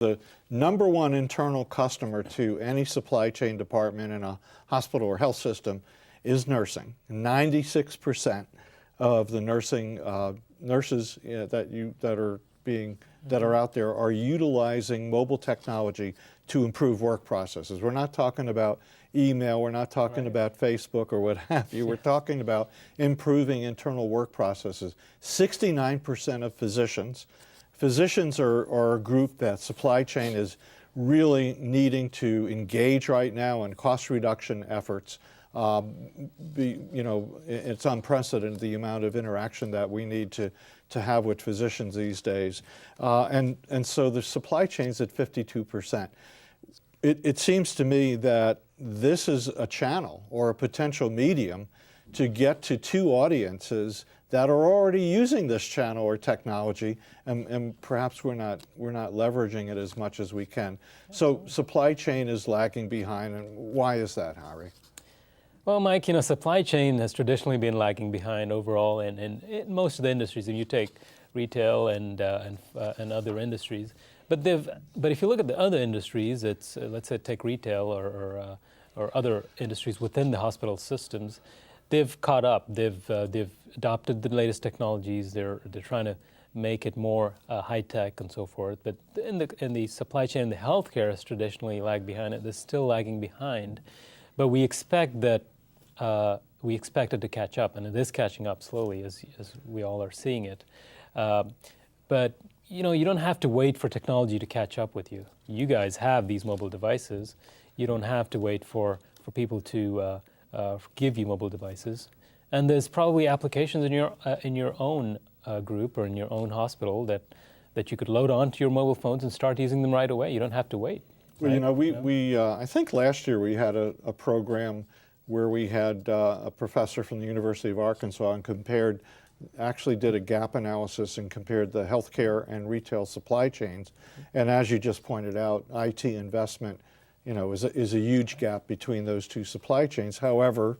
The number one internal customer to any supply chain department in a hospital or health system is nursing. 96% of the nurses that are out there are utilizing mobile technology to improve work processes. We're not talking about email, we're not talking about Facebook or what have you. We're talking about improving internal work processes. 69% of physicians are a group that supply chain is really needing to engage right now in cost reduction efforts. It's unprecedented the amount of interaction that we need to have with physicians these days. And so the supply chain's at 52%. It seems to me that this is a channel or a potential medium to get to two audiences that are already using this channel or technology, and perhaps we're not leveraging it as much as we can. So supply chain is lagging behind, and why is that, Harry? Well, Mike, supply chain has traditionally been lagging behind overall in most of the industries. If you take retail and other industries, but if you look at the other industries, it's let's say take retail or other industries within the hospital systems, they've caught up. They've adopted the latest technologies. They're trying to make it more high tech and so forth. But in the supply chain, the healthcare has traditionally lagged behind it. They're still lagging behind, but we expect it to catch up, and it is catching up slowly as we all are seeing it. But you don't have to wait for technology to catch up with you. You guys have these mobile devices. You don't have to wait for people to give you mobile devices. And there's probably applications in your own group or in your own hospital that you could load onto your mobile phones and start using them right away. You don't have to wait. Right? Well, I think last year we had a program where we had a professor from the University of Arkansas and actually did a gap analysis and compared the healthcare and retail supply chains. And as you just pointed out, IT investment, is a huge gap between those two supply chains. However,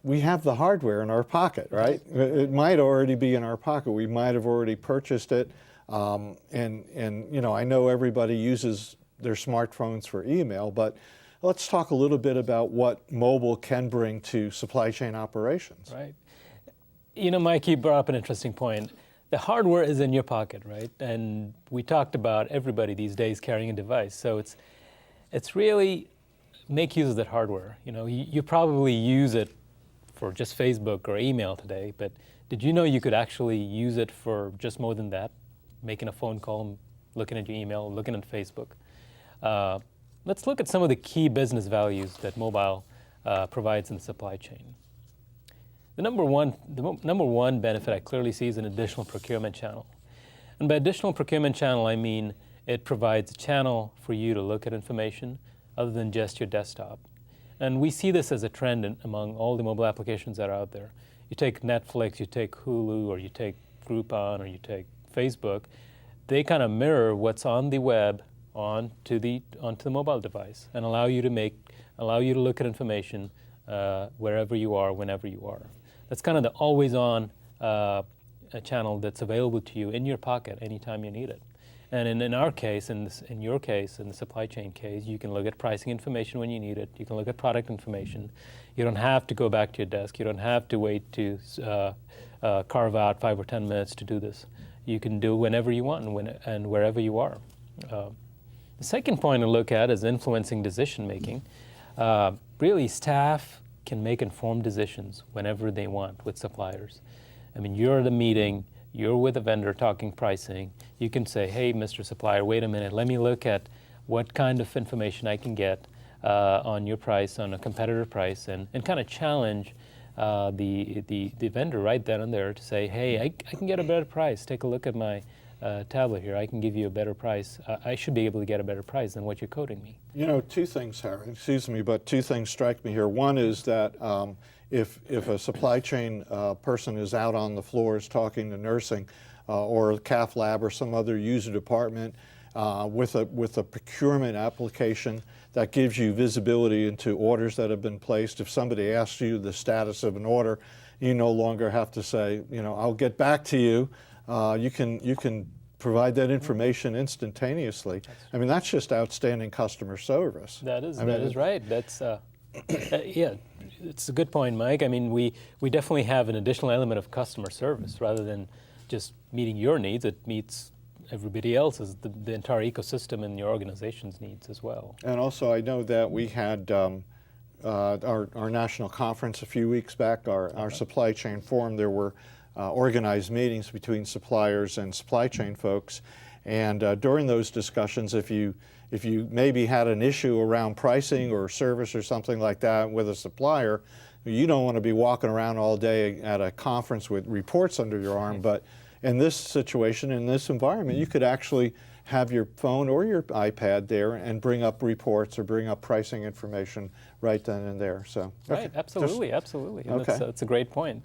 we have the hardware in our pocket, right? It might already be in our pocket. We might have already purchased it. I know everybody uses their smartphones for email, but let's talk a little bit about what mobile can bring to supply chain operations. Right. Mike, you brought up an interesting point. The hardware is in your pocket, right? And we talked about everybody these days carrying a device. So it's really make use of that hardware. You probably use it for just Facebook or email today, but did you know you could actually use it for just more than that? Making a phone call, looking at your email, looking at Facebook. Let's look at some of the key business values that mobile provides in the supply chain. The number one benefit I clearly see is an additional procurement channel. And by additional procurement channel, I mean it provides a channel for you to look at information other than just your desktop. And we see this as a trend among all the mobile applications that are out there. You take Netflix, you take Hulu, or you take Groupon, or you take Facebook. They kind of mirror what's on the web onto the mobile device and allow you to look at information wherever you are, whenever you are. That's kind of the always-on channel that's available to you in your pocket anytime you need it. And in our case, in your case, in the supply chain case, you can look at pricing information when you need it. You can look at product information. You don't have to go back to your desk. You don't have to wait to carve out 5 or 10 minutes to do this. You can do whenever you want and wherever you are. The second point to look at is influencing decision-making. Really, staff can make informed decisions whenever they want with suppliers. I mean, you're at a meeting, you're with a vendor talking pricing. You can say, hey, Mr. Supplier, wait a minute, let me look at what kind of information I can get on your price, on a competitor price, and kind of challenge the vendor right then and there to say, hey, I can get a better price. Take a look at my tablet here. I can give you a better price. I should be able to get a better price than what you're quoting me. Two things, Harry, excuse me, but two things strike me here. One is that if a supply chain person is out on the floors talking to nursing or a cath lab or some other user department with a procurement application that gives you visibility into orders that have been placed, if somebody asks you the status of an order, you no longer have to say, I'll get back to you. You can provide that information instantaneously. I mean, that's just outstanding customer service. That is, I mean, that is right. That's, yeah, it's a good point, Mike. I mean, we definitely have an additional element of customer service rather than just meeting your needs. It meets everybody else's, the entire ecosystem and your organization's needs as well. And also, I know that we had our national conference a few weeks back, our supply chain forum. There were organized meetings between suppliers and supply chain folks, and during those discussions, if you maybe had an issue around pricing or service or something like that with a supplier, you don't want to be walking around all day at a conference with reports under your arm. But in this situation, in this environment, you could actually have your phone or your iPad there and bring up reports or bring up pricing information right then and there. So Right, absolutely, absolutely. And Okay. that's a great point.